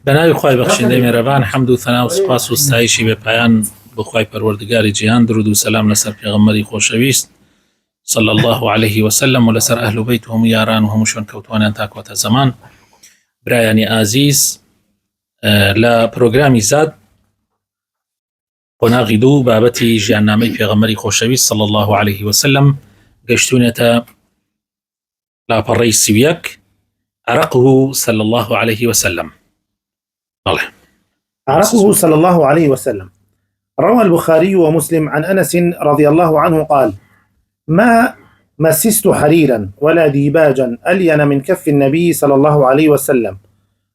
بەناوی خوای بەخشندەی مێرەبان حەمد و ثەنا و سوپاس و ستایشی بێ پایان بۆ خوای پەروەردگاری جیهان، درود و سەلام لەسەر پێغەمبەری خۆشەویست صلی الله عليه وسلم و لەسەر ئەهل و بەیت و هەموو یاران و هەموو شوێن کەوتوانیان تا کۆتە زەمان. برایانی ئازیز، لە پرۆگرامی زاد قۆناغی دوو بابەتی ژیاننامەی پێغەمبەری خۆشەویست صلی الله عليه وسلم گەشتوونێتە لاپەڕەی سیویەک عرقه صلى الله عليه وسلم. عرقه صلى الله عليه وسلم. روى البخاري ومسلم عن أنس رضي الله عنه قال: ما مسست حريرا ولا ديباجا ألين من كف النبي صلى الله عليه وسلم،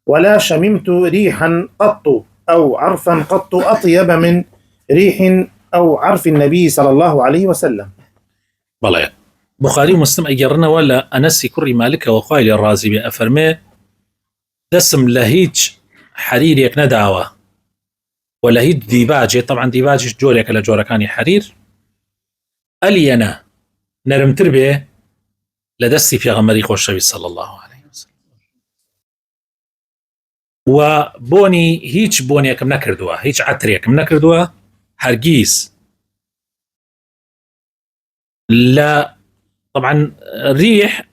ولا شممت ريحا قط أو عرفا قط أطيب من ريح أو عرف النبي صلى الله عليه وسلم. بەڵێ بخاری و مسلم ئەگەڕنەوە لە ئەنەسی کوڕی مالکەوە خوای لێ ڕازی بێ ئەفەرمێ دەسم لە هیچ حەریرێک نەداوە و لە هیچ دیباجێ، طبعا دیباجش جۆرێکە لە جۆرەکانی حەریر، ئەلیەنە نەرمتر بێ لە دەستی پێغەمبەری خۆشەویست صلی الله عليه وسلم، و بۆنی هیچ بۆنێکم نەکردووە، هیچ عەترێکم نەکردووە هەرگیز. لا طبعا الريح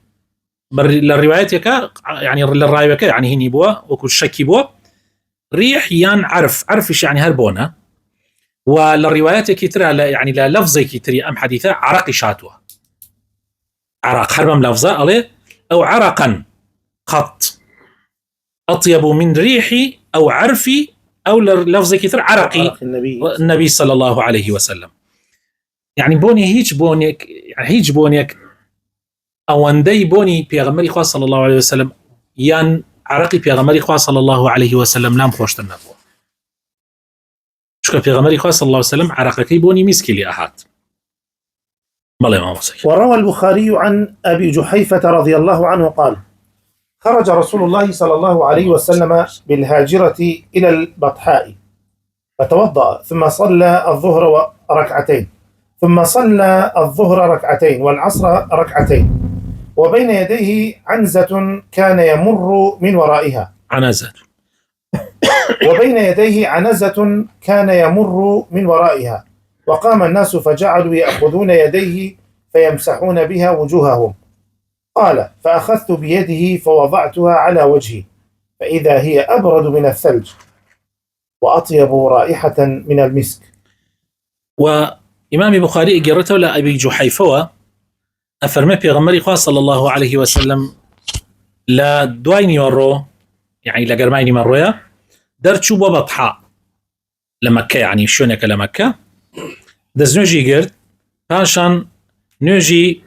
للرواياتك يعني للرايوك يعني هني بوا وكل شكي بوا ريح يان عرفش يعني هربونا، وللرواياتك ترى يعني لا لفظك تري ام حديثه عرق شاتوا عرق حربم لفظه عليه او عرقا قط اطيب من ريحي او عرفي او لفظك ترى عرقي النبي صلى الله عليه وسلم. يعني بوني هيج بونيك يعني هيج بونيك ئەوەندەی بۆنی پێغەمبەری خوا صلی الله عليه وسلم یان عرقی پێغەمبەری خوا صلی الله عليه وسلم نام خۆشتر نەبووە، چونکە پێغەمبەری خوا صلی الله عليه وسلم عرقەکەی بۆنی میسکی لێ ئەهات. بەڵێ مامۆستا. وروى البخاري عن أبي جحيفة رضي الله عنه قال: خرج رسول الله صلى الله عليه وسلم بالهاجرة إلى البطحاء فتوضأ ثم صلى الظهر ركعتين، ثم صلى الظهر ركعتين والعصر ركعتين، وبين يديه عنزة كان يمر من ورائها وبين يديه عنزة كان يمر من ورائها، وقام الناس فجعلوا يأخذون يديه فيمسحون بها وجوههم. قال: فأخذت بيده فوضعتها على وجهي فإذا هي أبرد من الثلج وأطيب رائحة من المسك. إمام بخاري قرته ولا أبي جحيفة أفرمي بيغمري خوا صلى الله عليه وسلم لا دويني مرو يعني لا قرميني مرويا درتشو ببطحاء لمكة، يعني شونك لمكة دز نوجي قرد باشان نوجي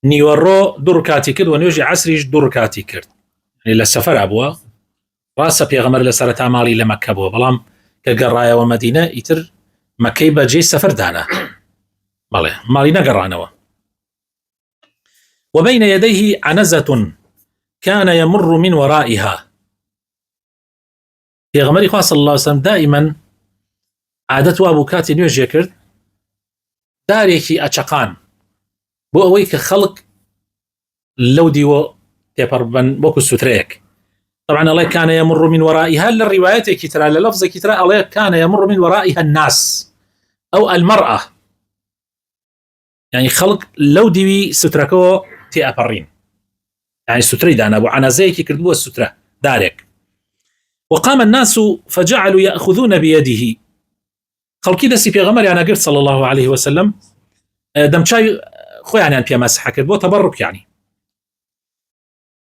نيورو دركاتي كرد ونوجي عسريج دركاتي كرد، يعني للسفر أبوه راسا بيغمر لسرة مالي لمكة بوه بلام كقرايا ومدينة يتر مكي بجي سفر دانا مالي نقرانوا. وبين يديه عنزة كان يمر من ورائها. پێغەمبەری خوا صلی الله عليه وسلم دائما عادەت وا بوو کاتی نوێژێ کرد دارێکی ئەچەقان بۆ ئەوەی کە خەڵک لەو دیوە تێپەڕبن بۆکو سوترەیەک. طبعا الله كان يمر من ورائها للرواياتك ترى للفظك ترى الله كان يمر من ورائها الناس أو المرأة، يعني خلق لو ديوي ستركو تي أبرين، يعني ستري دانا أبو عنازيكي كردبوا السترة دارك. وقام الناس فجعلوا يأخذون بيده، خلقي دسي بيغمر يعني قلت صلى الله عليه وسلم دمشاي خوي يعني أن بيمسح كردبوا تبرك يعني.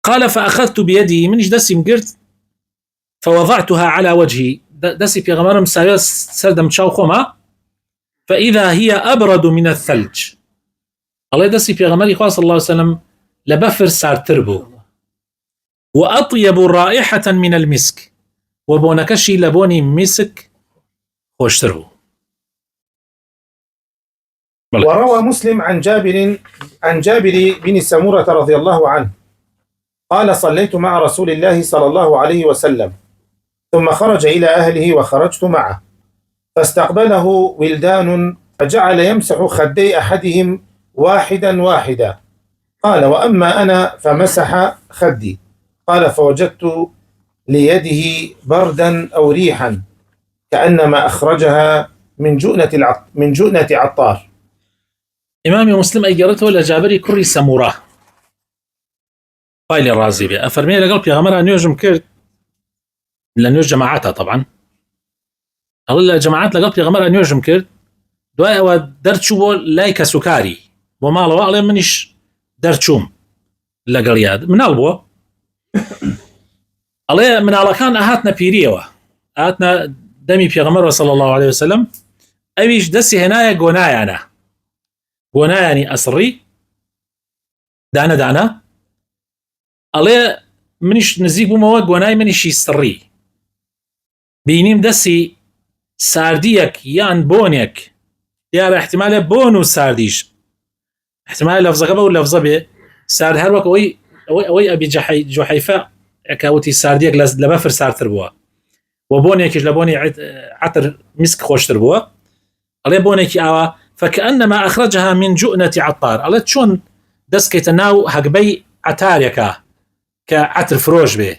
قال: فأخذت بيدي منش دسي مقرت فوضعتها على وجهي، دسي بيغمر مساوي سردم تشاو خوما فإذا هي أبرد من الثلج. الله دسي بيغمري خوا صلى الله عليه وسلم لبفر سار تربو وأطيب رائحة من المسك، وبونكشي لبوني مسك خوشتربو. وروى مسلم عن جابر بن سمورة رضي الله عنه قال: صليت مع رسول الله صلى الله عليه وسلم ثم خرج إلى أهله وخرجت معه، فاستقبله ولدان فجعل يمسح خدي أحدهم واحدا واحدا. قال: وأما أنا فمسح خدي. قال: فوجدت ليده بردا أو ريحا كأنما أخرجها من جؤنة عطار. إمام مسلم أيجرته لجابري كري سمورة قايل الرازي بي أفرمي لقلب يا غمرة نيوجم كرد لأنه جماعاتها طبعا أقول الجماعات لقلب يا غمرة نيوجم كرد دواء ودرتشو لايك سكاري وما الله أعلم منش درتشوم لقلياد من البو الله من على كان أهاتنا بيريوة أهاتنا دمي في غمرة صلى الله عليه وسلم أبيش دسي هنايا قنايا أنا قنايا يعني أسري دانا الله منش نزيق بموا قناي منش يسري بينيم دسي سارديك يان بونيك يا احتمال بونو سارديش احتمال لفظة قبل ولا لفظة به سارد هروك وي أبي جحيفة كاوتي سارديك لبفر سار تربوا وبونيك لبوني عطر مسك خوش تربوا الله بونيك آوا فكأنما أخرجها من جؤنة عطار الله شون دسكت ناو هقبي عطاريكا كعطر فروش به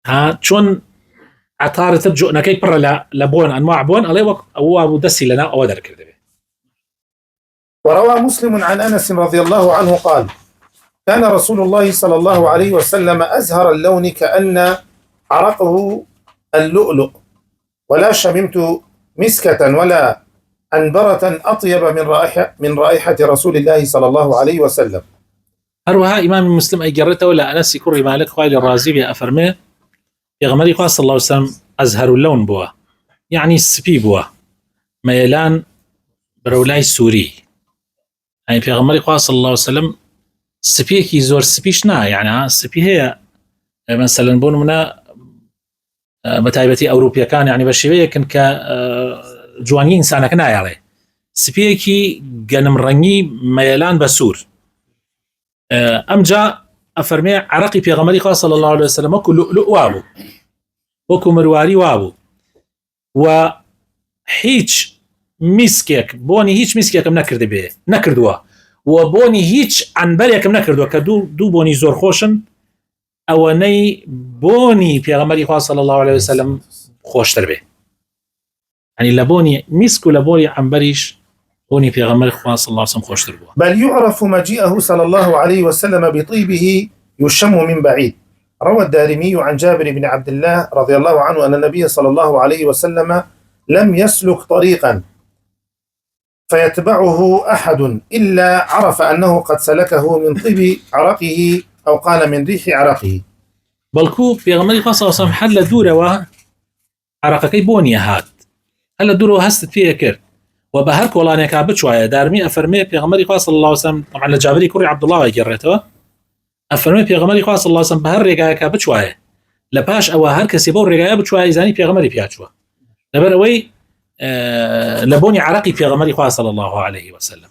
ها شون عطار ترجؤنا كي برا لبون أنواع بون الله هو أبو دسي لنا أو ذلك به. وروى مسلم عن أنس رضي الله عنه قال كان رسول الله صلى الله عليه وسلم أزهر اللون كأن عرقه اللؤلؤ ولا شممت مسكة ولا أنبرة أطيب من رائحة رسول الله صلى الله عليه وسلم. هروها إمام مسلم أي جرته ولا أنس يكون مالك قائل الرازي بأفرمه يا غمري قال صلى الله عليه وسلم أزهر اللون بوا يعني السبي بوا ميلان برولاي سوري يعني في غمري قال صلى الله عليه وسلم سبي كي زور سبيشنا يعني سبي هي مثلا بون منا بتايبتي أوروبيا كان يعني بشوية كان كجواني إنسان كنا يعني سبي كي جنم رنجي ميلان بسور أمجا أفرمي عرقي في غمري قال صلى الله عليه وسلم وكو لؤلؤ وابو وكو مرواري وابو وحيج مسكيك بوني هيج مسكيك منكرد به نكردوا وبوني هيج عنبريك منكردوا كدو بوني زور خوشن أواني بوني في غمري قال صلى الله عليه وسلم خوشتر به يعني لبوني مسكو لبوني عنبريش بوني في غمري قال صلى الله عليه وسلم خوشتر به بل يعرف مجيئه صلى الله عليه وسلم بطيبه يشم من بعيد. روى الدارمي عن جابر بن عبد الله رضي الله عنه أن النبي صلى الله عليه وسلم لم يسلك طريقا فيتبعه أحد إلا عرف أنه قد سلكه من طيب عرقه أو قال من ريح عرقه. بلكو في غمري قال صلى الله عليه وسلم حل دورة وعرقكي بوني هات هل دورة هست فيه كرت وبهرك والله أنا كعبت شوية دارمي أفرمي في غمري قال صلى الله عليه وسلم طبعا لجابري كوري عبد الله ويجرته أفرمي في غمري قال صلى الله عليه وسلم بهر رجاء كعبت شوية لباش أو هر كسبور رجاء بشوية زاني في غمري بياتشوا لبروي لبوني عرقي في غمري قال صلى الله عليه وسلم.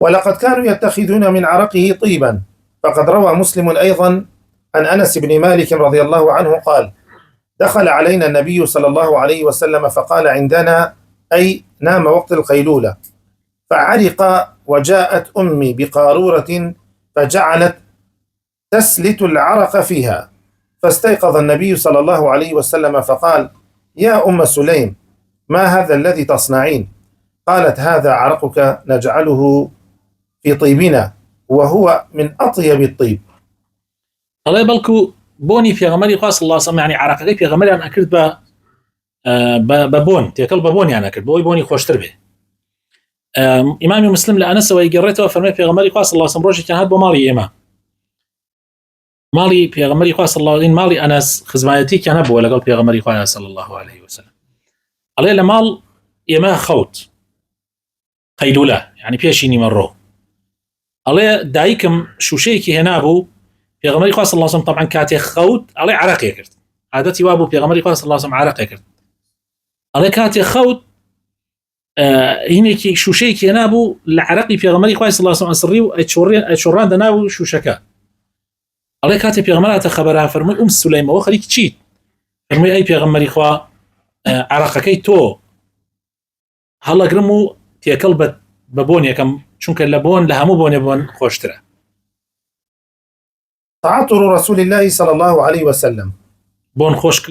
ولقد كانوا يتخذون من عرقه طيبا فقد روى مسلم أيضا عن أنس بن مالك رضي الله عنه قال دخل علينا النبي صلى الله عليه وسلم فقال عندنا أي نام وقت القيلولة فعرق وجاءت أمي بقارورة فجعلت تسلت العرق فيها فاستيقظ النبي صلى الله عليه وسلم فقال يا أم سليم ما هذا الذي تصنعين؟ قالت هذا عرقك نجعله في طيبنا وهو من أطيب الطيب. الله يبلكو بوني في غمري قال صلى الله عليه وسلم يعني عرقكي في غمري أنا أكلت ببون تيكل ببون يعني أكلت بوني خوشتر به. إمامي مسلم لأنس ويقرته وفرمي في غمري قال صلى الله عليه وسلم روجي كان هاد بمالي إمام مالي في غمري قال صلى الله عليه وسلم مالي أنس خزمايتي كان أبو ولا قال في غمري قال صلى الله عليه وسلم عليه لمال إما خوت قيلولة يعني بيشيني مرة عليه دايكم شو شيكي هنا أبو في غمري قال صلى الله عليه وسلم طبعا كاتي خوت عليه عرق يكرت عادتي وابو في غمري قال صلى الله عليه وسلم عرق يكرت عليه كاتي خوت هناك شو شيكي هنا أبو العرقي في غمري قال صلى الله عليه وسلم أسري أتشوران دناو شو شكا عليه كاتي في غمرها تخبرها فرمي سليمة وخليك تشيت فرمي أي في غمري خوا عرقكي تو هلا قرمو تيكل ببوني كم شنك اللبون لها مو بوني بون خوشتره تعطر رسول الله صلى الله عليه وسلم.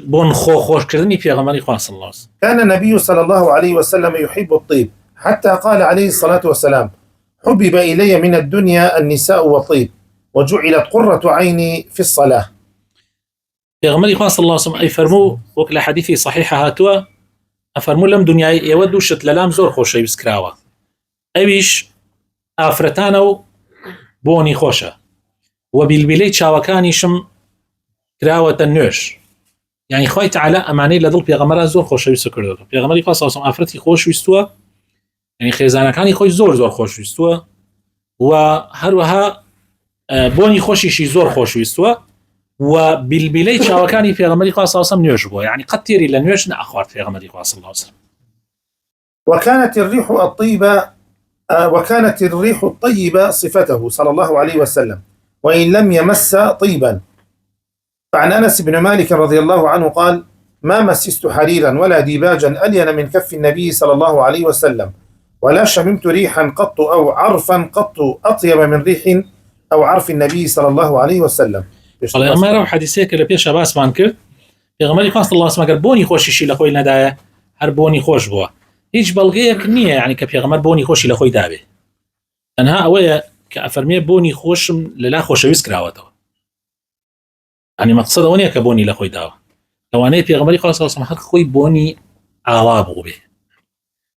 بون خوش كردني پیغمبری خواه صلی الله علیه وسلم. كان النبي صلى الله عليه وسلم يحب الطيب حتى قال عليه الصلاة والسلام: حبب إلي من الدنيا النساء والطيب وجعلت قرة عيني في الصلاة. پیغمبری خواه صلی الله علیه وسلم ای فرمو وکل حدیثی صحیحه هاتوا افرمو لم دنیای یود شت للام زور خوشی بسکراوه اویش آفرتانو بونی خوشه و بالبلی چاوکانیشم کراوه نوش يعني خوي تعالى اماني لدل پیغمبر زور خوشويست کرده پیغمبری خواه صلی الله علیه وسلم افرتی خوشويستوا يعني خێزانەکانی خۆی زۆر خۆشویستووە و هەروەها بۆنی خۆشیشی زۆر خۆشویستووە و بیلبیلەی چاوەکانی پێغەمبەری خوا صلی الله علیه و سلم نوێژ بووە یعنی قەت تێری لە نوێژ نەئەخوارد پێغەمبەری خوا صلی الله علیه و سلم. وكانت الريح الطيبة صفته صلى الله عليه وسلم وإن لم يمس طيبا. فعن أنس بن مالك رضي الله عنه قال: ما مسست حريرا ولا ديباجا ألين من كف النبي صلى الله عليه وسلم ولا شممت ريحا قط أو عرفا قط أطيب من ريح أو عرف النبي صلى الله عليه وسلم. قال ما رو حديثك اللي بيش عباس مانكر پیغمبری خوا صلی الله علیه و سلم بونی خوشیشی لە خۆی نەدایە هەر بۆنی خۆش بووە هیچ بەڵگەیەک نییە یعنی کە پێغەمبەر بۆنی خۆشی لە خۆی دابێ تەنها ئەوەیە کە ئەفەرمێ بۆنی خۆشم لەلا خۆشەویست کراوەتەوە یعنی مەقسەد ئەوە نییە کە بۆنی لە خۆی داوە لەوانەیە پێغەمبەری خوا صلی الله علیه و سلم هەر خۆی بۆنی ئاوا بوو بێ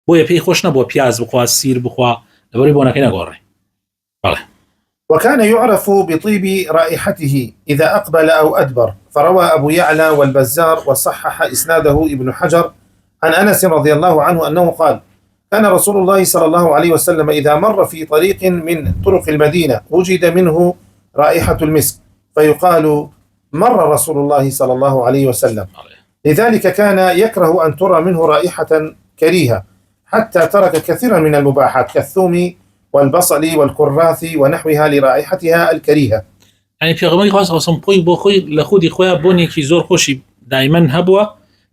بۆیە پێی خۆش نەبووە پیاز بخوا سیر بخوا لەبەرەوەی بۆنەکەی نەگۆڕێ. بەڵێ. وكان يعرف بطيب رائحته إذا أقبل أو أدبر. فروى أبو يعلى والبزار وصحح إسناده ابن حجر عن أنس رضي الله عنه أنه قال: كان رسول الله صلى الله عليه وسلم إذا مر في طريق من طرق المدينة وجد منه رائحة المسك فيقال: مر رسول الله صلى الله عليه وسلم. لذلك كان يكره أن ترى منه رائحة كريهة حتى ترك كثيرا من المباحات كالثوم والبصل والكراث ونحوها لرائحتها الكريهة. يعني پیغمبری خوا صلی الله علیه و سلم پوی بۆ خۆی لە خودی خۆیان بۆنێکی زۆر خۆشی دایمەن هەبووە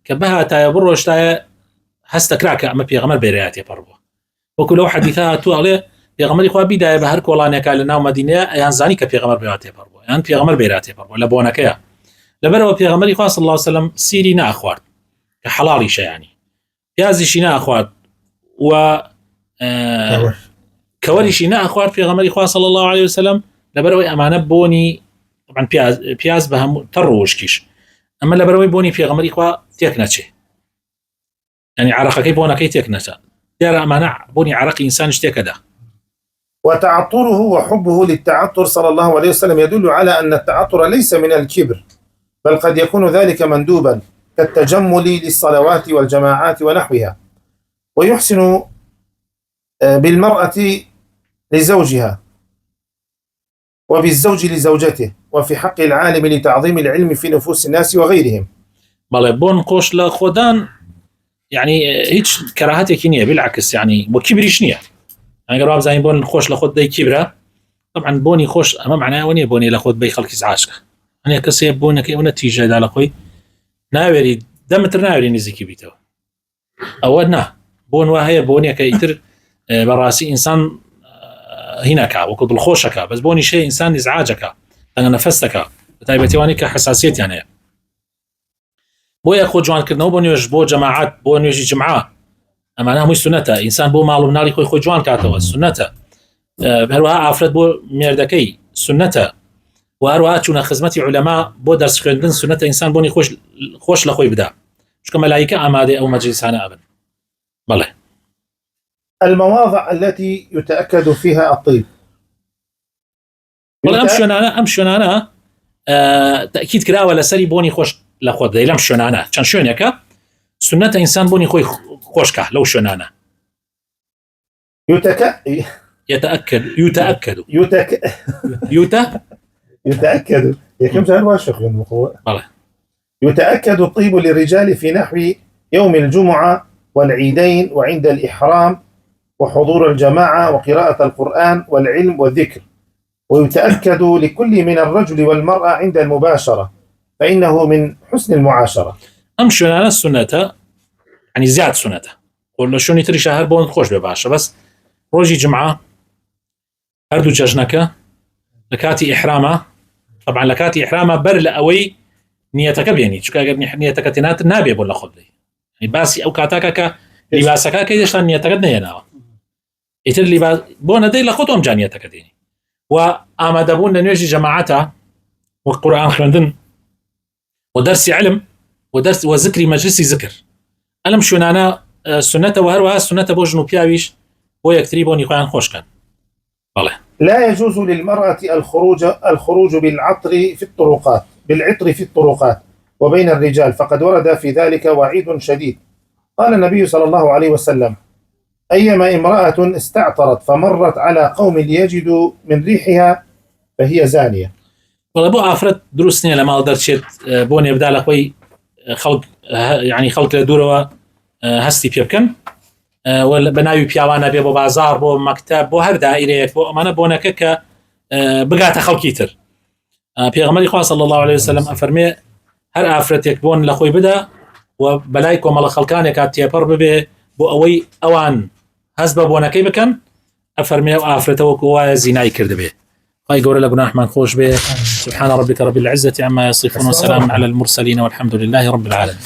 کە بەهاتایە بڕۆشتایە هەستەکرا کە ئەمە پێغەمبەر بێرەیە تێپەڕ بووە وەکو لەو حەدیثە هاتووە ئەڵێ پێغەمبەری خوا بیدایە بە هەر کۆڵانێکە لە ناو مەدینەیە ئەیان زانی کە پێغەمبەر بێرە تێپەڕ بووە یان پێغەمبەر بێرە تێپەڕ بووە لە بۆنەکەیە لەبەرەوە پێغەمبەری خوا صلی الله علیه و سلم سیری ناخوارد کە حەڵاڵیشە یعنی پیازیشی ناخوارد و کەوەریشی ناخوارد پێغەمبەری خوا صلی الله علیه و سلم لەبەرەوەی ئەمانە بۆنی طبعا پیاز بە هەموو تەڕۆشکیش ئەمە لەبەرەوەی بۆنی پێغەمبەری خوا تێک نەچێ يعني عرقەکەی بۆنەکەی تێک نەچێ دیارە ئەمانە بۆنی عرقی ئینسان شتێکەدا. وتعطره وحبه للتعطر صلى الله عليه وسلم يدل على أن التعطر ليس من الكبر بل قد يكون ذلك مندوبا كالتجمل للصلوات والجماعات ونحوها. ويحسن بالمرأة لزوجها وبالزوج لزوجته وفي حق العالم لتعظيم العلم في نفوس الناس وغيرهم. بەڵێ بۆن خۆش لە خۆدان يعني هیچ کەراهەتێکی نییە بالعکس يعني بۆ کیبریش نییە ئەگەر وابزانین بۆن خۆش لە خۆت دەی کیبرە طبعا بۆنی خۆش ئەمە معنایەوە نییە بۆنی لە خۆت بەی خەڵکی زعاشکە هەنێ کەسێ بۆنەکەی ئەوە نەتیجەدا لە خۆی ناوێری دەمتر ناوێری نزیکی بیتەوە ئەوە نا بۆن وا هەیە بۆنێکە ئیتر بەڕاستی ئینسان هینەکە وەکو دڵخۆشەکە بەس بۆنی شەیە ئینسان نزعاجەکە تەنگە نەفەستەکە بە تایبەتیوانی کە حساسیەتیان هەیە بۆیە خۆ جوانکردنەوە بۆ نوێژ بۆ جەماعەت بۆ نوێژی جمعە ئەمانە هەمووی سونەتە ئینسان بۆ ماڵ و مناڵی خۆی جوان کاتەوە سونەتە هەروەها ئافرەت بۆ مێردەکەی سونەتە و هەروەها چوونە خزمەتی عولەما بۆ دەرس خوێندن سونەتە ئینسان بۆنی خۆش لە خۆی بدا چونکە مەلایکە ئامادەی ئەو مەجلیسانە ئەبن. بەڵێ. المواضع التي يتأكد فيها الطيب. ئەم شوێنانە تأكيد کراوە لەسەری بۆنی خۆش لە خۆت دەی لەم شوێنانە چەند شوێنێکە سنەتە ئینسان بۆنی خۆی خۆشکە لەو شوێنانە. يتأكد يتأكد الطيب للرجال في نحو يوم الجمعة والعيدين وعند الإحرام وحضور الجماعة وقراءة القرآن والعلم والذكر. ويتأكد لكل من الرجل والمرأة عند المباشرة فإنه من حسن المعاشرة. أم شونانا السنة يعني زيادة سنة ولا شوني تري شهر بون خوش بباشا بس روجي جمعة هردو ججنك لكاتي إحرامة طبعا لكاتي إحرامه بر لأوي نيتك بيني شو كأجر نيتك تنات النابي بولا خذلي يعني باسي أو كاتاكا لباسك كيدش نيتك نيناوا يتر لباس بونا دي لخطهم جانيتك ديني وآمد بونا نيجي جماعتها والقرآن خلندن ودرس علم ودرس وذكري مجلسي ذكر ألم شو أنا سنة وهروها سنة بوجنو بياويش هو يكتريبون يقان خوش كان والله لا يجوز للمرأة الخروج بالعطر في الطرقات وبين الرجال، فقد ورد في ذلك وعيد شديد. قال النبي صلى الله عليه وسلم: أيما امرأة استعطرت فمرت على قوم ليجدوا من ريحها فهي زانية. والله بو عفرت دروسني لما أقدر شيء بوني يبدأ لخوي خلق يعني خلق لدوروا هستي بيبكن ولا بناوي بياوانا بيبو بازار بو مكتب بو هر دائريك بو أمانة بونك ك بقعت خلقيتر بيغمري خواه صلى الله عليه وسلم أفرمي هر أفرتك بون لخوي بدا وبلايكم على خلقانك تيبر ببي بو أوي أوان هزب بونكي بكن أفرمي وأفرته وكوا زيناي كرد به هاي قول لك نحن خوش به سبحان ربك رب العزة عما يصفون وسلام على المرسلين والحمد لله رب العالمين.